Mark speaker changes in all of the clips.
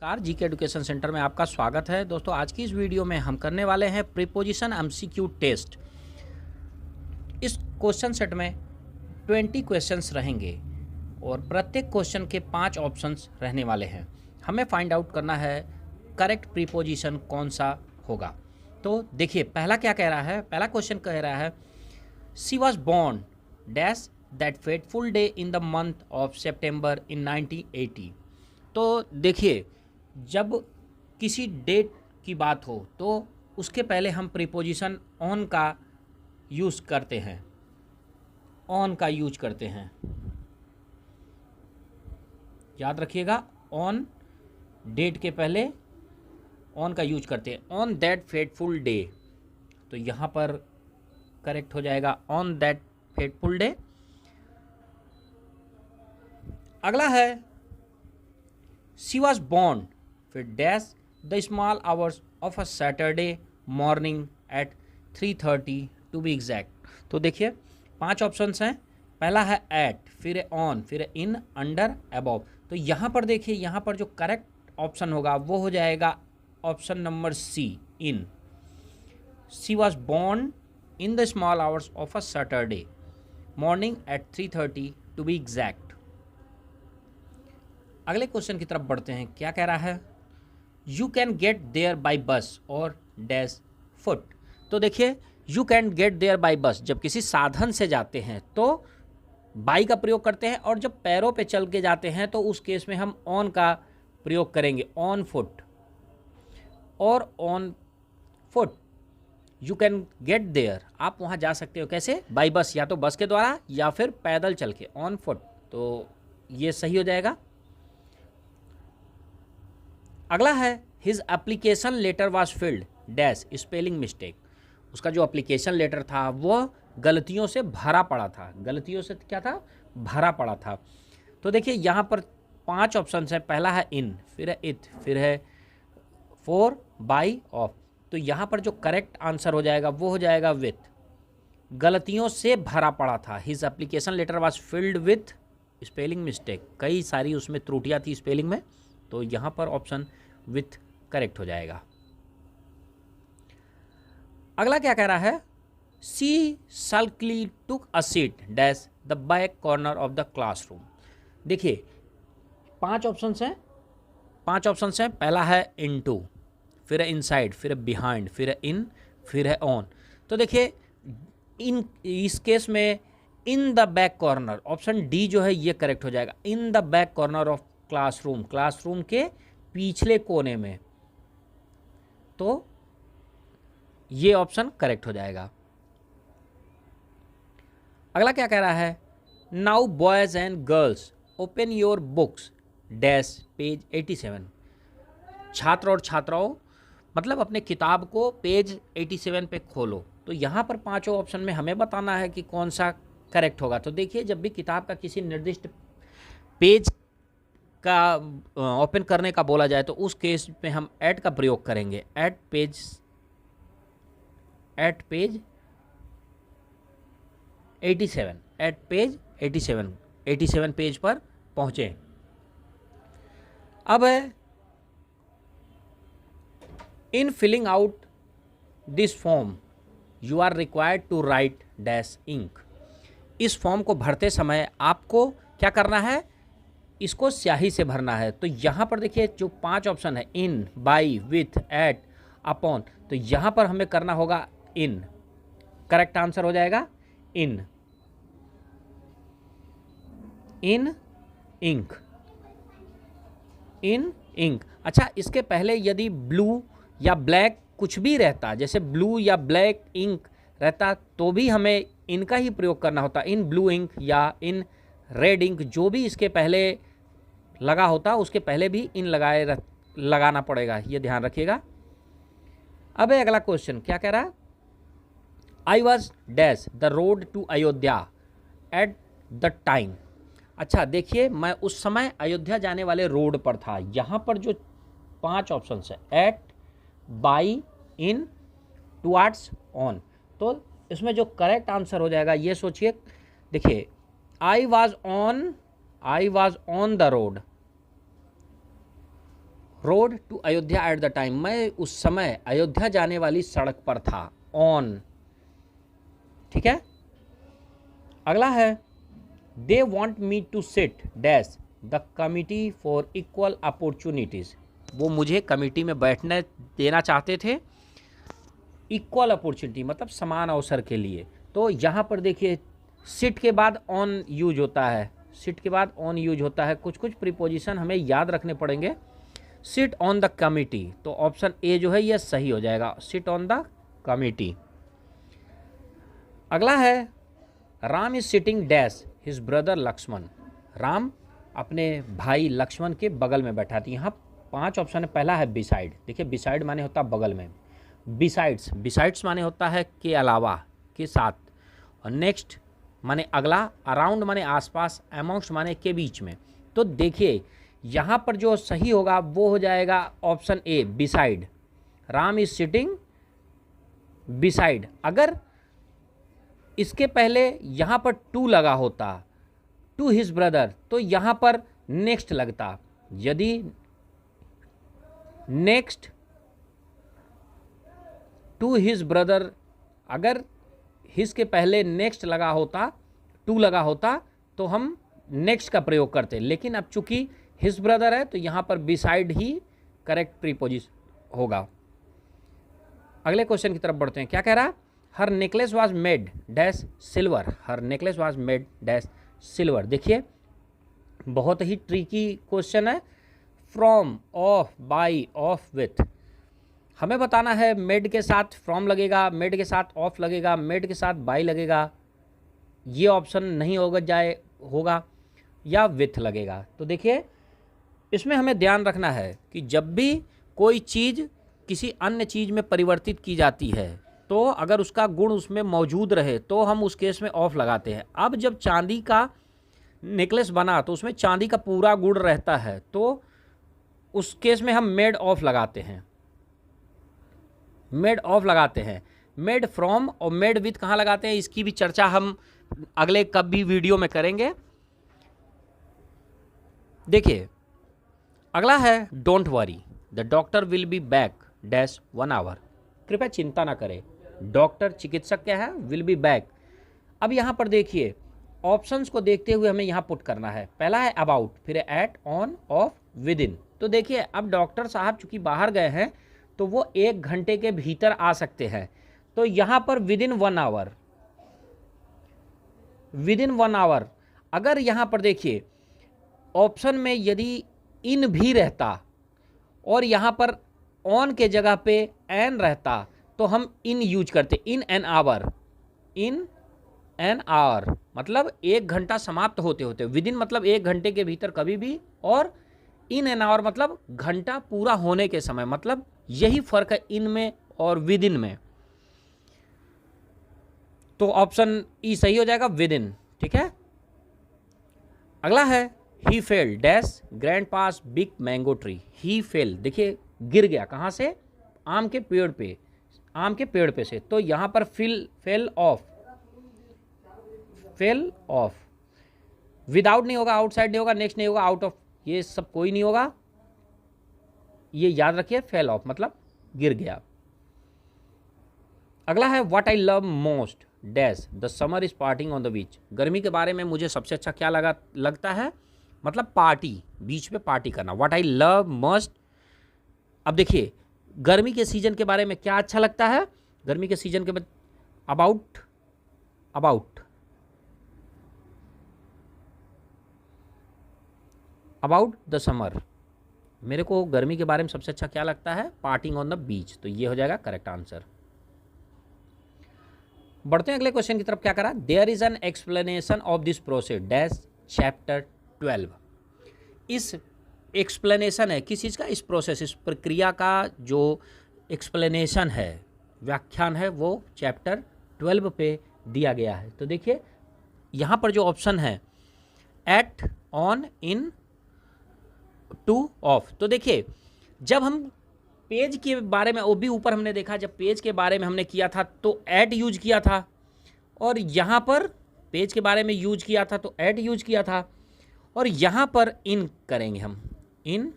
Speaker 1: नमस्कार, GK education centre में आपका स्वागत है। दोस्तों, आज की इस वीडियो में हम करने वाले हैं प्रीपोजिशन एमसीक्यू टेस्ट। इस क्वेश्चन सेट में 20 क्वेश्चंस रहेंगे और प्रत्येक क्वेश्चन के 5 ऑप्शंस रहने वाले हैं। हमें फाइंड आउट करना है करेक्ट प्रीपोजिशन कौन सा होगा। तो देखिए, पहला क्या कह रहा है। पहला क्वेश्चन कह रहा है she was born dash that fateful day in the month of September in 1980। तो देखिए, जब किसी डेट की बात हो तो उसके पहले हम प्रीपोजिशन ऑन का यूज़ करते हैं। ऑन का यूज करते हैं, याद रखिएगा। ऑन डेट के पहले ऑन का यूज करते हैं। ऑन दैट फेटफुल डे, तो यहाँ पर करेक्ट हो जाएगा ऑन दैट फेटफुल डे। अगला है शी वॉज बॉर्न फिर dash the small hours of a Saturday morning at 3:30 to be exact. तो देखिए, 5 ऑप्शंस हैं। पहला है एट, फिर है ऑन, फिर है इन, अंडर, अबव। तो यहाँ पर देखिए, यहाँ पर जो करेक्ट ऑप्शन होगा वो हो जाएगा option number C, in. She was born in the small hours of a Saturday morning at 3:30 to be exact. अगले क्वेश्चन की तरफ बढ़ते हैं। क्या कह रहा है, you can get there by bus और डैश फुट। तो देखिए, you can get there by bus, जब किसी साधन से जाते हैं तो बाई का प्रयोग करते हैं, और जब पैरों पे चल के जाते हैं तो उस केस में हम ऑन का प्रयोग करेंगे, ऑन फुट और on foot. You can get there, आप वहाँ जा सकते हो कैसे, बाई बस, या तो बस के द्वारा या फिर पैदल चल के, ऑन फुट। तो ये सही हो जाएगा। अगला है his application letter was filled dash spelling mistake. उसका जो एप्लीकेशन लेटर था वो गलतियों से भरा पड़ा था। गलतियों से क्या था, भरा पड़ा था। तो देखिए, यहाँ पर 5 ऑप्शन हैं। पहला है इन, फिर है इथ, फिर है फॉर, बाई, ऑफ। तो यहाँ पर जो करेक्ट आंसर हो जाएगा वो हो जाएगा विथ। गलतियों से भरा पड़ा था। His application letter was filled with spelling mistake. कई सारी उसमें त्रुटियाँ थी स्पेलिंग में, तो यहाँ पर ऑप्शन विथ करेक्ट हो जाएगा। अगला क्या कह रहा है, she sulkily took a seat dash the back corner of the classroom. देखिए, 5 ऑप्शंस हैं। 5 ऑप्शंस हैं। पहला है इनटू, फिर है इनसाइड, फिर है बिहाइंड, फिर है इन, फिर है ऑन। तो देखिए, इन इस केस में in the back corner, option D जो है ये करेक्ट हो जाएगा। In the back corner of classroom, classroom के पिछले कोने में, तो ये ऑप्शन करेक्ट हो जाएगा। अगला क्या कह रहा है, now boys and girls open your books dash page 87। छात्र और छात्राओं, मतलब अपने किताब को पेज 87 पे खोलो। तो यहाँ पर 5 ऑप्शन में हमें बताना है कि कौन सा करेक्ट होगा। तो देखिए, जब भी किताब का किसी निर्दिष्ट पेज का ओपन करने का बोला जाए तो उस केस में हम एट का प्रयोग करेंगे। At page 87, at page 87 page पर पहुँचे। अब in filling out this form you are required to write dash ink. इस फॉर्म को भरते समय आपको क्या करना है, इसको स्याही से भरना है। तो यहाँ पर देखिए, जो 5 ऑप्शन है, इन, बाई, विथ, एट, अपॉन, तो यहाँ पर हमें करना होगा इन। करेक्ट आंसर हो जाएगा इन। इन इंक, इन इंक। अच्छा, इसके पहले यदि ब्लू या ब्लैक कुछ भी रहता, जैसे ब्लू या ब्लैक इंक रहता, तो भी हमें इनका ही प्रयोग करना होता। इन ब्लू इंक या इन रेड इंक, जो भी इसके पहले लगा होता उसके पहले भी इन लगाना पड़ेगा, ये ध्यान रखिएगा। अब अगला क्वेश्चन क्या कह रहा है, I was dash the road to Ayodhya at the time. अच्छा देखिए, मैं उस समय अयोध्या जाने वाले रोड पर था। यहाँ पर जो 5 ऑप्शन है, at, by, in, towards, on, तो इसमें जो करेक्ट आंसर हो जाएगा ये सोचिए। देखिए, I was on the road, road to Ayodhya at the time, मैं उस समय अयोध्या जाने वाली सड़क पर था। ऑन, ठीक है। अगला है they want me to sit dash the committee for equal opportunities, वो मुझे कमिटी में बैठने देना चाहते थे इक्वल अपॉर्चुनिटी मतलब समान अवसर के लिए। तो यहाँ पर देखिए सिट के बाद ऑन यूज होता है, सिट के बाद ऑन यूज होता है। कुछ कुछ प्रीपोजिशन हमें याद रखने पड़ेंगे। सिट ऑन द कमिटी, तो ऑप्शन ए जो है यह सही हो जाएगा, सिट ऑन द कमिटी। अगला है Ram is sitting dash his brother Lakshman, Ram अपने भाई लक्ष्मण के बगल में बैठा था। यहाँ 5 ऑप्शन है। पहला है बिसाइड, देखिए बिसाइड माने होता है बगल में, बिसाइड्स, बिसाइड्स माने होता है के अलावा, के साथ, और नेक्स्ट माने अगला, अराउंड माने आसपास, अमॉन्ग्स्ट माने के बीच में। तो देखिए यहाँ पर जो सही होगा वो हो जाएगा option A beside, Ram is sitting beside. अगर इसके पहले यहाँ पर टू लगा होता, टू हिज ब्रदर, तो यहाँ पर नेक्स्ट लगता। यदि नेक्स्ट टू हिज ब्रदर, अगर हिज के पहले नेक्स्ट लगा होता, टू लगा होता, तो हम नेक्स्ट का प्रयोग करते। लेकिन अब चूंकि हिज ब्रदर है तो यहाँ पर बिसाइड ही करेक्ट प्रीपोजिशन होगा। अगले क्वेश्चन की तरफ बढ़ते हैं। क्या कह रहा है? Her necklace was made dash silver, her necklace was made dash silver. देखिए बहुत ही ट्रिकी क्वेश्चन है। From, of, by, of, with, हमें बताना है मेड के साथ फ्रॉम लगेगा, मेड के साथ ऑफ लगेगा, मेड के साथ बाई लगेगा, ये ऑप्शन नहीं होगा या विथ लगेगा। तो देखिए इसमें हमें ध्यान रखना है कि जब भी कोई चीज़ किसी अन्य चीज़ में परिवर्तित की जाती है तो अगर उसका गुण उसमें मौजूद रहे तो हम उस केस में ऑफ लगाते हैं। अब जब चांदी का नेकलेस बना तो उसमें चांदी का पूरा गुण रहता है, तो उस केस में हम मेड ऑफ लगाते हैं, मेड ऑफ लगाते हैं। मेड फ्रॉम और मेड विथ कहाँ लगाते हैं, इसकी भी चर्चा हम अगले कभी वीडियो में करेंगे। देखिए अगला है don't worry the doctor will be back dash 1 hour, कृपया चिंता ना करें, डॉक्टर चिकित्सक क्या है, विल बी बैक। अब यहाँ पर देखिए ऑप्शंस को देखते हुए हमें यहाँ पुट करना है। पहला है अबाउट, फिर है at, on, of, within. तो देखिए अब डॉक्टर साहब चूंकि बाहर गए हैं तो वो 1 घंटे के भीतर आ सकते हैं, तो यहाँ पर within 1 hour, within 1 hour. अगर यहाँ पर देखिए ऑप्शन में यदि इन भी रहता और यहाँ पर ऑन के जगह पे एन रहता तो हम इन यूज करते, in an hour, in an hour मतलब 1 घंटा समाप्त होते होते, विद इन मतलब 1 घंटे के भीतर कभी भी, और इन एन आवर मतलब घंटा पूरा होने के समय। मतलब यही फर्क है इन में और विद इन में। तो ऑप्शन ई सही हो जाएगा, विद इन। ठीक है। अगला है ही फेल डैश ग्रैंड पास बिग मैंगो ट्री, ही फेल, देखिए गिर गया कहाँ से, आम के पेड़ पे, आम के पेड़ पे से। तो यहाँ पर fell off, fell off, without नहीं होगा, आउटसाइड नहीं होगा, नेक्स्ट नहीं होगा, आउट ऑफ, ये सब कोई नहीं होगा, ये याद रखिए, फेल ऑफ मतलब गिर गया। अगला है what I love most dash the summer is partying on the beach, गर्मी के बारे में मुझे सबसे अच्छा क्या लगता है, मतलब पार्टी, बीच पे पार्टी करना, व्हाट आई लव मोस्ट। अब देखिए गर्मी के सीजन के बारे में क्या अच्छा लगता है, गर्मी के सीजन के बाद about, about, about the summer, मेरे को गर्मी के बारे में सबसे अच्छा क्या लगता है, पार्टिंग ऑन द बीच। तो ये हो जाएगा करेक्ट आंसर। बढ़ते हैं अगले क्वेश्चन की तरफ। क्या करा, there is an explanation of this process dash chapter 12, इस एक्सप्लेनेशन है किस चीज़ का, इस प्रोसेस, इस प्रक्रिया का जो एक्सप्लेनेशन है, व्याख्यान है, वो चैप्टर 12 पे दिया गया है। तो देखिए यहाँ पर जो ऑप्शन है at, on, in, to, of. तो देखिए जब हम पेज के बारे में, वो भी ऊपर हमने देखा, जब पेज के बारे में हमने किया था तो एट यूज किया था, और यहाँ पर पेज के बारे में यूज किया था तो एट यूज किया था, और यहाँ पर इन करेंगे हम, इन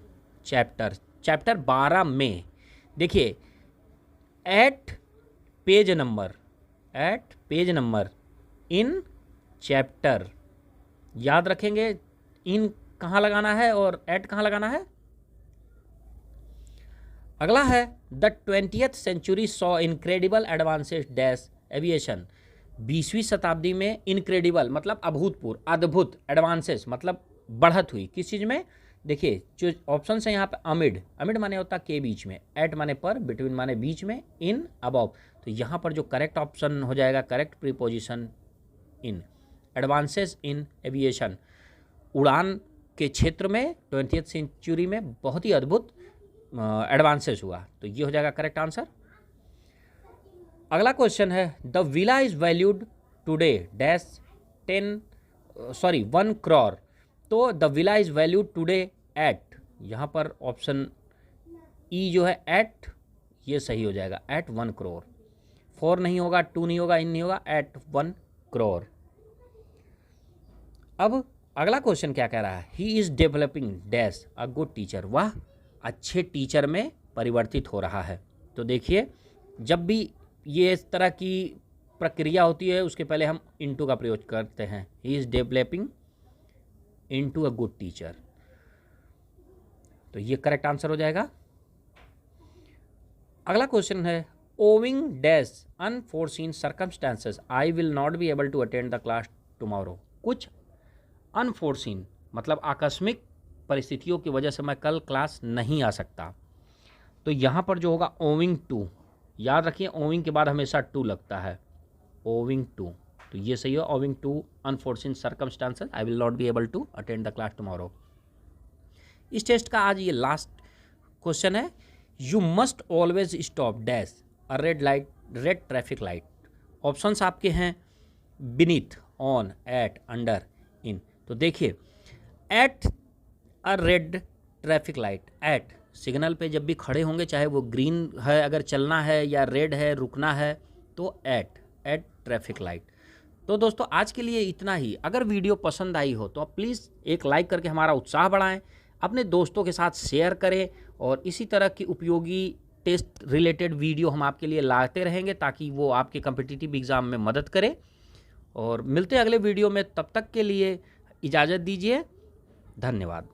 Speaker 1: चैप्टर, चैप्टर 12 में देखिए at page number in chapter, याद रखेंगे इन कहाँ लगाना है और एट कहाँ लगाना है। अगला है the 20th century saw incredible advances dash aviation. 20वीं शताब्दी में इनक्रेडिबल मतलब अभूतपूर्व, अद्भुत, एडवांसेस मतलब बढ़त हुई किस चीज़ में। देखिए जो ऑप्शन है यहाँ पे अमिड माने होता के बीच में, एट माने पर, बिटवीन माने बीच में, इन अबव। तो यहाँ पर जो करेक्ट ऑप्शन हो जाएगा, correct preposition in, advances in aviation, उड़ान के क्षेत्र में 20th सेंचुरी में बहुत ही अद्भुत एडवांसेस हुआ। तो ये हो जाएगा करेक्ट आंसर। अगला क्वेश्चन है the villa is valued today dash 1 crore. तो the villa is valued today at, यहाँ पर ऑप्शन ई जो है एट, ये सही हो जाएगा, एट 1 करोड़। 4 नहीं होगा, 2 नहीं होगा, इन नहीं होगा, एट 1 करोड़। अब अगला क्वेश्चन क्या कह रहा है, ही is developing dash a good teacher. वह अच्छे टीचर में परिवर्तित हो रहा है। तो देखिए जब भी ये इस तरह की प्रक्रिया होती है उसके पहले हम इनटू का प्रयोग करते हैं, he is developing into a good teacher. तो ये करेक्ट आंसर हो जाएगा। अगला क्वेश्चन है owing dash unforeseen circumstances I will not be able to attend the class tomorrow. कुछ अनफोर्सीन मतलब आकस्मिक परिस्थितियों की वजह से मैं कल क्लास नहीं आ सकता। तो यहाँ पर जो होगा ओविंग टू, याद रखिए ओविंग के बाद हमेशा टू लगता है, ओविंग टू। तो ये सही है, owing to unforeseen circumstances I will not be able to attend the class tomorrow. इस टेस्ट का आज ये लास्ट क्वेश्चन है, you must always stop dash a red traffic light. Options आपके हैं beneath, on, at, under, in. तो देखिए at a red traffic light, at signal पे जब भी खड़े होंगे, चाहे वो ग्रीन है अगर चलना है या रेड है रुकना है, तो एट ट्रैफिक लाइट। तो दोस्तों आज के लिए इतना ही। अगर वीडियो पसंद आई हो तो आप प्लीज़ एक लाइक करके हमारा उत्साह बढ़ाएं, अपने दोस्तों के साथ शेयर करें और इसी तरह की उपयोगी टेस्ट रिलेटेड वीडियो हम आपके लिए लाते रहेंगे ताकि वो आपके कॉम्पिटिटिव एग्ज़ाम में मदद करे। और मिलते हैं अगले वीडियो में, तब तक के लिए इजाज़त दीजिए, धन्यवाद।